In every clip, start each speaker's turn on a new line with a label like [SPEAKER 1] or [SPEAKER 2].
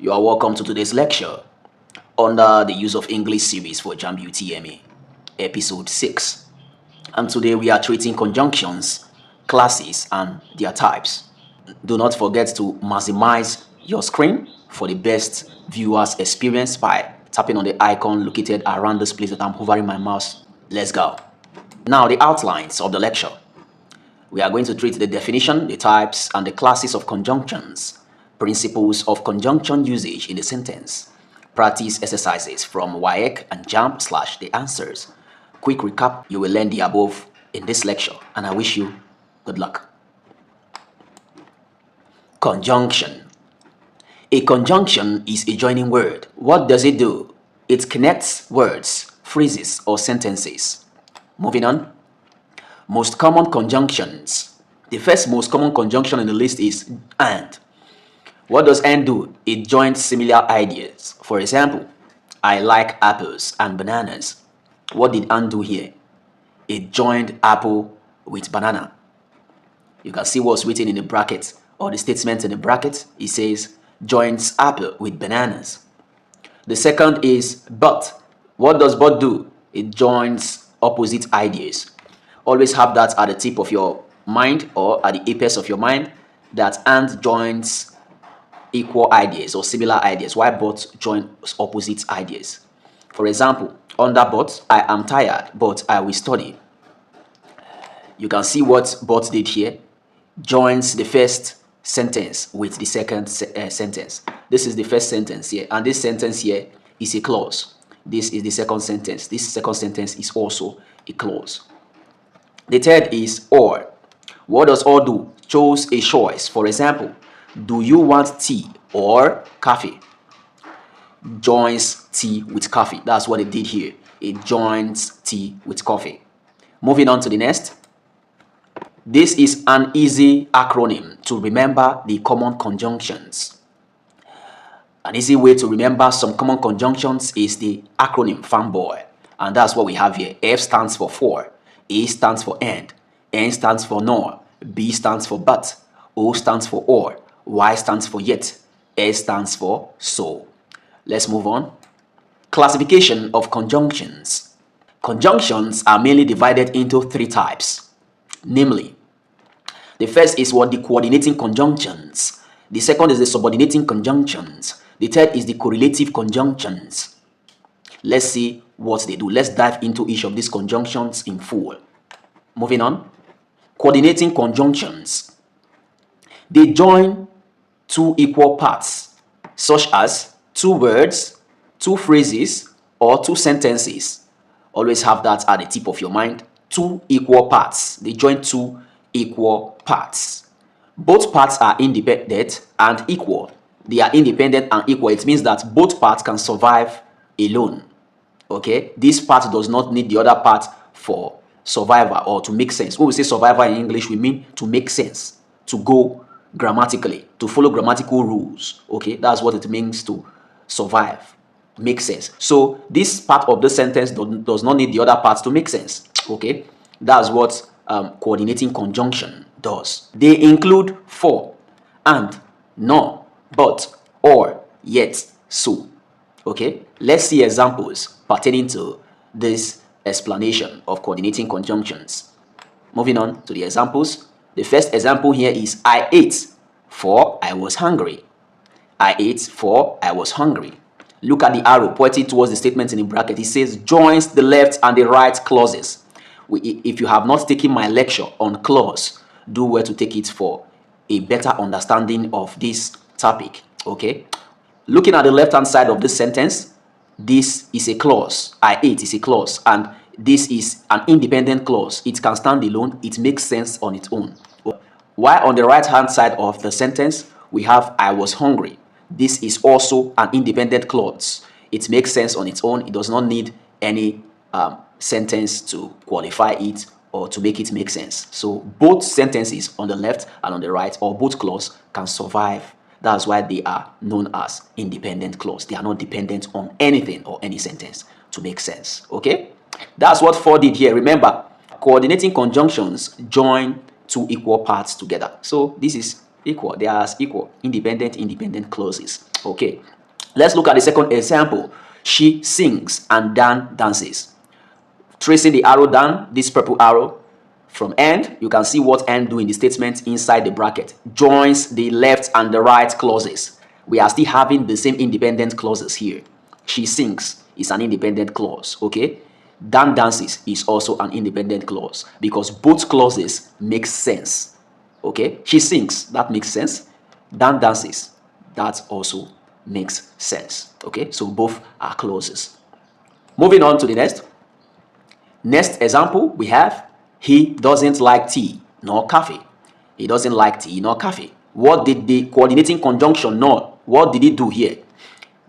[SPEAKER 1] You are welcome to today's lecture under the Use of English series for JAMB UTME, episode 6. And today we are treating conjunctions, classes, and their types. Do not forget to maximize your screen for the best viewers experience by tapping on the icon located around this place that I'm hovering my mouse. Let's go. Now the outlines of the lecture. We are going to treat the definition, the types, and the classes of conjunctions, principles of conjunction usage in the sentence, practice exercises from WAEC and JAMB / the answers. Quick recap, you will learn the above in this lecture, and I wish you good luck. Conjunction. A conjunction is a joining word. What does it do? It connects words, phrases, or sentences. Moving on. Most common conjunctions. The first most common conjunction in the list is and. What does and do? It joins similar ideas. For example, I like apples and bananas. What did and do here? It joined apple with banana. You can see what's written in the bracket or the statement in the bracket. It says joins apple with bananas. The second is but. What does but do? It joins opposite ideas. Always have that at the tip of your mind or at the apex of your mind, that and joins equal ideas or similar ideas, while but joins opposite ideas. For example, under but, I am tired, but I will study. You can see what but did here. Joins the first sentence with the second sentence. This is the first sentence here, and this sentence here is a clause. This is the second sentence. This second sentence is also a clause. The third is or. What does or do? Chose a choice. For example, do you want tea or coffee? Joins tea with coffee. That's what it did here. It joins tea with coffee. Moving on to the next. This is an easy acronym to remember the common conjunctions. An easy way to remember some common conjunctions is the acronym FANBOY. And that's what we have here. F stands for, A stands for and, N stands for nor, B stands for but, O stands for or, Y stands for yet, S stands for so. Let's move on. Classification of conjunctions. Conjunctions are mainly divided into three types. Namely, the first is what the coordinating conjunctions. The second is the subordinating conjunctions. The third is the correlative conjunctions. Let's see what they do. Let's dive into each of these conjunctions in full. Moving on. Coordinating conjunctions. They join two equal parts, such as two words, two phrases, or two sentences. Always have that at the tip of your mind. Two equal parts. They join two equal parts. Both parts are independent and equal. They are independent and equal. It means that both parts can survive alone. Okay, this part does not need the other part for survival or to make sense. When we say survival in English, we mean to make sense, to go grammatically, to follow grammatical rules. Okay, that's what it means to survive, make sense. So this part of the sentence does not need the other parts to make sense. Okay, that's what coordinating conjunction does. They include for, and, nor, but, or, yet, so. Okay, let's see examples pertaining to this explanation of coordinating conjunctions. Moving on to the examples. The first example here is I ate for I was hungry. I ate for I was hungry. Look at the arrow pointing towards the statement in the bracket. It says joins the left and the right clauses. If you have not taken my lecture on clause, do well to take it for a better understanding of this topic. Okay. Looking at the left-hand side of this sentence, this is a clause. I ate is a clause, and this is an independent clause. It can stand alone. It makes sense on its own. While on the right-hand side of the sentence, we have I was hungry. This is also an independent clause. It makes sense on its own. It does not need any sentence to qualify it or to make it make sense. So both sentences on the left and on the right, or both clauses, can survive. That's why they are known as independent clause. They are not dependent on anything or any sentence to make sense. Okay? That's what for did here. Remember, coordinating conjunctions join two equal parts together. So this is Equal. They are as equal. Independent clauses. Okay. Let's look at the second example. She sings and Dan dances. Tracing the arrow down, this purple arrow, from end, you can see what end do in the statement inside the bracket. Joins the left and the right clauses. We are still having the same independent clauses here. She sings is an independent clause, okay? Dan dances is also an independent clause because both clauses make sense, okay? She sings, that makes sense. Dan dances, that also makes sense, okay? So both are clauses. Moving on to the next. Next example, we have he doesn't like tea nor coffee. He doesn't like tea nor coffee. What did the coordinating conjunction know? What did it do here?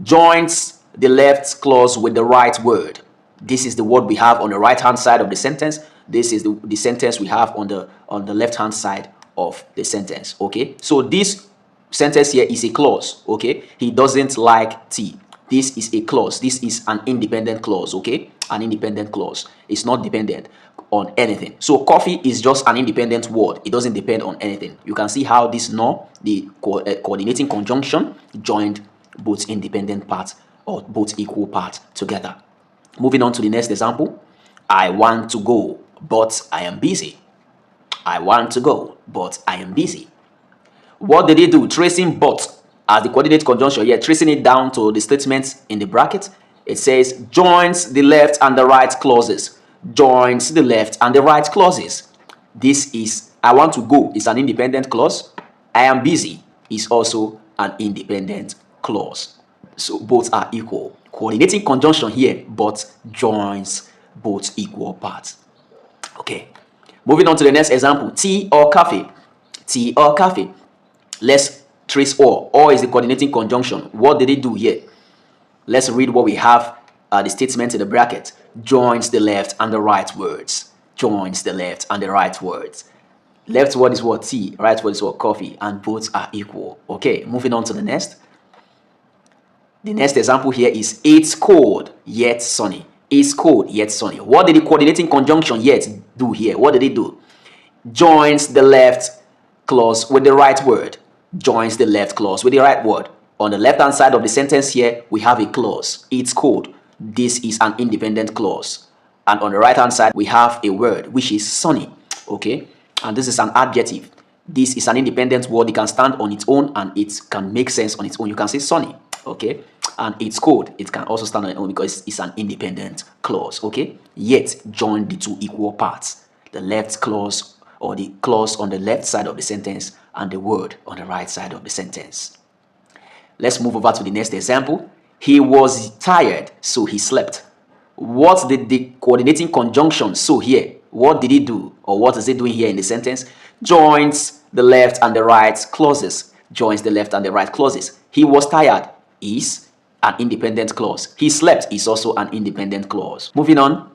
[SPEAKER 1] Joins the left clause with the right word. This is the word we have on the right hand side of the sentence. This is the sentence we have on the left hand side of the sentence. Okay, so this sentence here is a clause. Okay, he doesn't like tea. This is a clause. This is an independent clause. Okay, an independent clause. It's not dependent on anything. So coffee is just an independent word. It doesn't depend on anything. You can see how this the coordinating conjunction joined both independent parts or both equal parts together. Moving on to the next example. I want to go, but I am busy. I want to go, but I am busy. What did it do? Tracing but as the coordinate conjunction here, tracing it down to the statements in the bracket. It says joins the left and the right clauses. Joins the left and the right clauses. This is I want to go is an independent clause. I am busy is also an independent clause. So both are equal. Coordinating conjunction here, but joins both equal parts. Okay. Moving on to the next example. Tea or coffee. Tea or coffee. Let's trace or. Or is the coordinating conjunction. What did it do here? Let's read what we have. The statement in the bracket. Joins the left and the right words. Joins the left and the right words. Left word is what? Tea. Right word is what? Coffee. And both are equal. Okay. Moving on to the next. The next example here is it's cold yet sunny. It's cold yet sunny. What did the coordinating conjunction yet do here? What did it do? Joins the left clause with the right word. Joins the left clause with the right word. On the left hand side of the sentence here, we have a clause. It's cold. This is an independent clause. And on the right hand side, we have a word which is sunny. Okay. And this is an adjective. This is an independent word. It can stand on its own and it can make sense on its own. You can say sunny. Okay, and it's cold. It can also stand on its own because it's an independent clause. Okay, yet join the two equal parts, the left clause or the clause on the left side of the sentence and the word on the right side of the sentence. Let's move over to the next example. He was tired, so he slept. What did the coordinating conjunction so here? What did it do, or what is it doing here in the sentence? Joins the left and the right clauses. Joins the left and the right clauses. He was tired is an independent clause. He slept is also an independent clause. Moving on.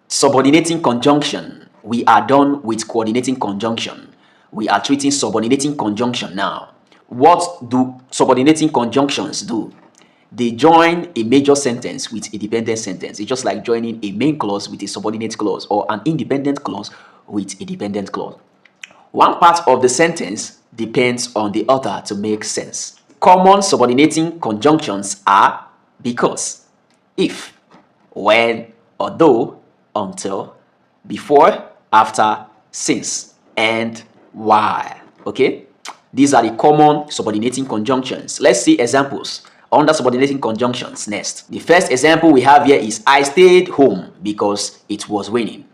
[SPEAKER 1] Subordinating conjunction. We are done with coordinating conjunction. We are treating subordinating conjunction now. What do subordinating conjunctions do? They join a major sentence with a dependent sentence. It's just like joining a main clause with a subordinate clause or an independent clause with a dependent clause. One part of the sentence depends on the other to make sense. Common subordinating conjunctions are because, if, when, although, until, before, after, since, and while. Okay? These are the common subordinating conjunctions. Let's see examples under subordinating conjunctions next. The first example we have here is I stayed home because it was raining.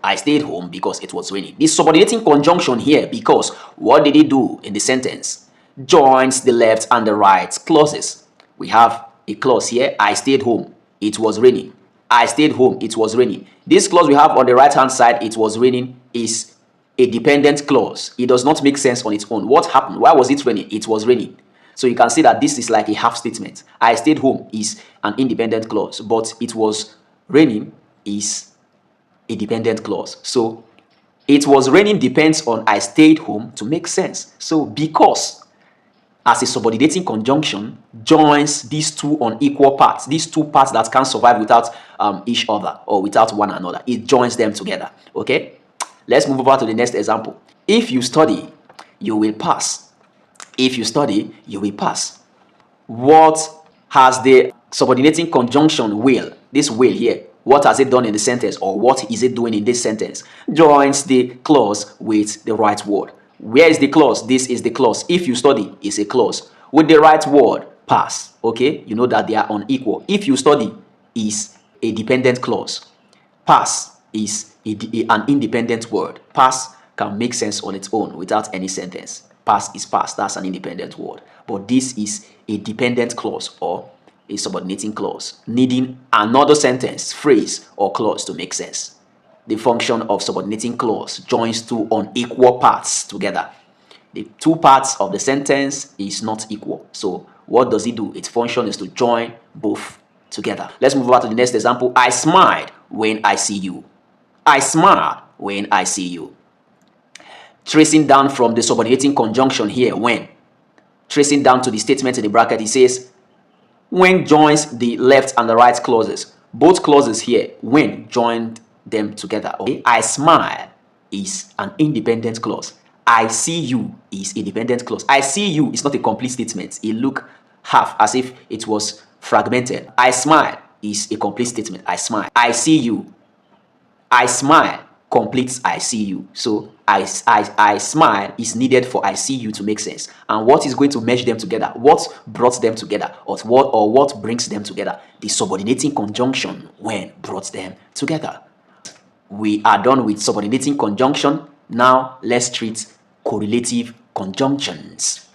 [SPEAKER 1] I stayed home because it was raining. This subordinating conjunction here, because, what did it do in the sentence? Joins the left and the right clauses. We have a clause here. I stayed home. It was raining. I stayed home. It was raining. This clause we have on the right hand side, it was raining, is a dependent clause. It does not make sense on its own. What happened? Why was it raining? It was raining. So you can see that this is like a half statement. I stayed home is an independent clause, but it was raining is a dependent clause. So it was raining depends on I stayed home to make sense. So because as a subordinating conjunction joins these two unequal parts, these two parts that can't survive without each other or without one another, it joins them together. Okay, let's move over to the next example. If you study, you will pass. If you study, you will pass. What has the subordinating conjunction will, this will here, what has it done in the sentence, or what is it doing in this sentence? Joins the clause with the right word. Where is the clause? This is the clause. If you study, is a clause. With the right word, pass. Okay, you know that they are unequal. If you study is a dependent clause. Pass is an independent word. Pass can make sense on its own without any sentence. Pass is pass, that's an independent word. But this is a dependent clause or a subordinating clause, needing another sentence, phrase, or clause to make sense. The function of subordinating clause joins two unequal parts together. The two parts of the sentence is not equal. So what does it do? Its function is to join both together. Let's move over to the next example. I smiled when I see you. I smiled when I see you. Tracing down from the subordinating conjunction here, when. Tracing down to the statement in the bracket, it says, when joins the left and the right clauses. Both clauses here, when joined them together. Okay? I smile is an independent clause. I see you is a dependent clause. I see you is not a complete statement. It look half as if it was fragmented. I smile is a complete statement. I smile. I see you. I smile completes I see you. So I smile is needed for I see you to make sense. And what is going to merge them together? What brought them together? Or what brings them together? The subordinating conjunction when brought them together. We are done with subordinating conjunction. Now let's treat correlative conjunctions.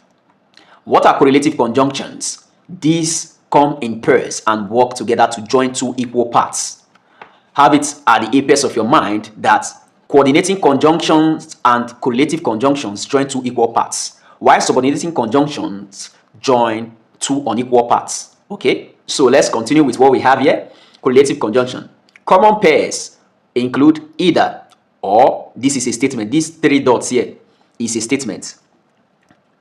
[SPEAKER 1] What are correlative conjunctions? These come in pairs and work together to join two equal parts. Have it at the apex of your mind that coordinating conjunctions and correlative conjunctions join two equal parts, while subordinating conjunctions join two unequal parts. Okay, so let's continue with what we have here. Correlative conjunction. Common pairs include either or. This is a statement. These three dots here is a statement.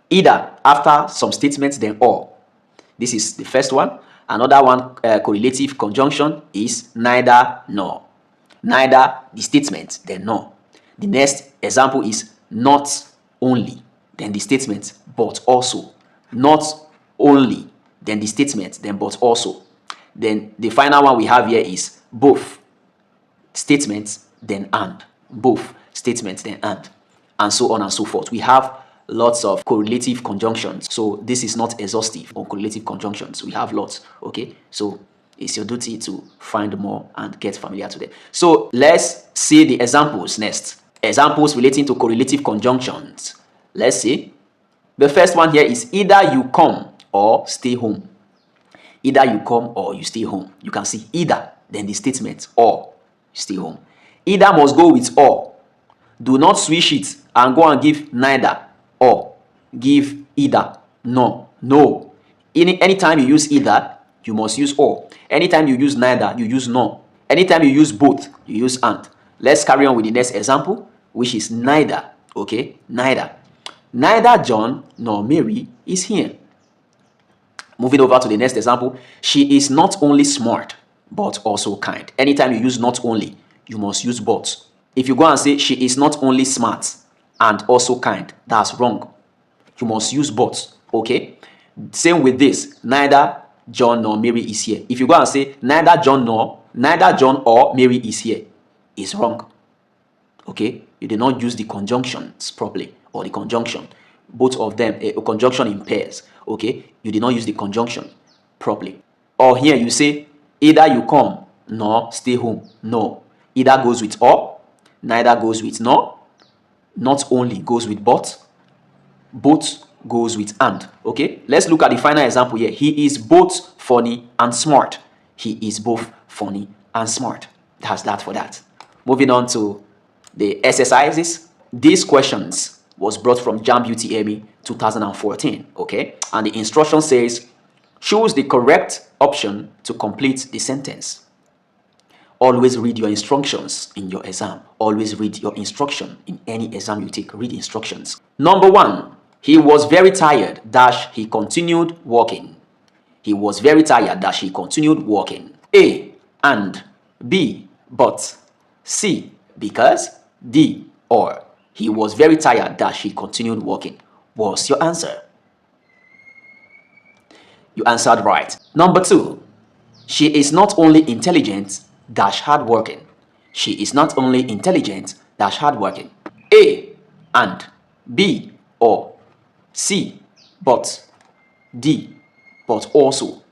[SPEAKER 1] Either after some statements, then or. This is the first one. Another one, correlative conjunction, is neither nor. Neither the statement, then nor. The next example is not only, then the statement, but also. Not only, then the statement, then but also. Then the final one we have here is both. Statements, then and. Both. Statements, then and so on and so forth. We have lots of correlative conjunctions, so this is not exhaustive on correlative conjunctions. We have lots. Okay, so it's your duty to find more and get familiar to them. So let's see the examples next. Examples relating to correlative conjunctions. Let's see. The first one here is either you come or stay home. Either you come or you stay home. You can see either, then the statement, or you stay home. Either must go with or. Do not switch it and go and give neither or. Give either. No. No. Anytime you use either, you must use or. Anytime you use neither, you use no. Anytime you use both, you use and. Let's carry on with the next example, which is neither. Okay, neither. Neither John nor Mary is here. Moving over to the next example, she is not only smart, but also kind. Anytime you use not only, you must use both. If you go and say she is not only smart and also kind, that's wrong. You must use both. Okay, same with this, neither John nor Mary is here. If you go and say neither John or Mary is here, it's wrong. Okay, you did not use the conjunctions properly, or the conjunction, both of them, a conjunction in pairs. Okay, you did not use the conjunction properly. Or here you say either you come nor stay home. No, either goes with or, neither goes with nor, not only goes with but, both goes with and. Okay, let's look at the final example here. He is both funny and smart. He is both funny and smart. That's that for that. Moving on to the exercises. These questions was brought from JAMB UTME 2014. Okay, and the instruction says choose the correct option to complete the sentence. Always read your instructions in your exam. Always read your instruction in any exam you take. Read instructions. Number 1, he was very tired dash he continued walking. He was very tired dash he continued walking. A, and. B, but. C, because. D, or. He was very tired dash he continued walking. What's your answer? You answered right. Number 2. She is not only intelligent, dash hardworking. She is not only intelligent, dash hardworking. A, and. B, or. C, but. D, but also.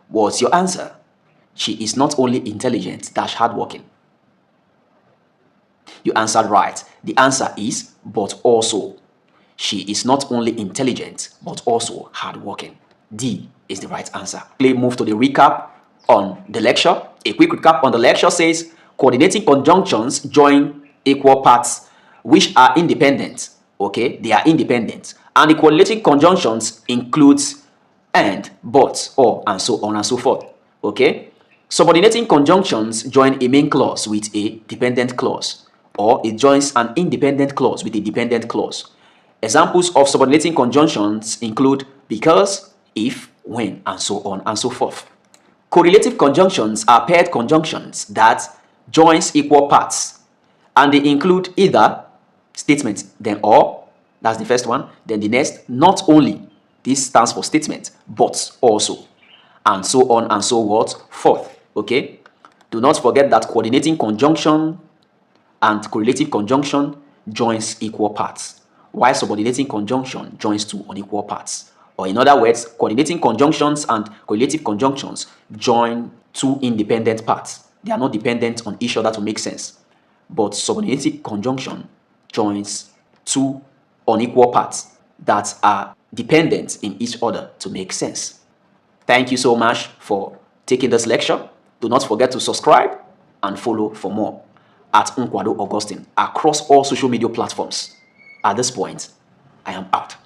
[SPEAKER 1] What's your answer? She is not only intelligent, dash hardworking. You answered right. The answer is but also. She is not only intelligent, but also hardworking. D is the right answer. Please move to the recap on the lecture. A quick recap on the lecture says coordinating conjunctions join equal parts which are independent. Okay, they are independent. And the correlating conjunctions includes and, but, or, and so on and so forth. Okay? Subordinating conjunctions join a main clause with a dependent clause, or it joins an independent clause with a dependent clause. Examples of subordinating conjunctions include because, if, when, and so on and so forth. Correlative conjunctions are paired conjunctions that joins equal parts, and they include either statement, then or, that's the first one, then the next, not only, this stands for statement, but also, and so on and so forth. Okay? Do not forget that coordinating conjunction and correlative conjunction joins equal parts, while subordinating conjunction joins two unequal parts. Or in other words, coordinating conjunctions and correlative conjunctions join two independent parts. They are not dependent on each other to make sense. But subordinating conjunction joins two unequal parts that are dependent in each other to make sense. Thank you so much for taking this lecture. Do not forget to subscribe and follow for more at Nkwado Augustine across all social media platforms. At this point, I am out.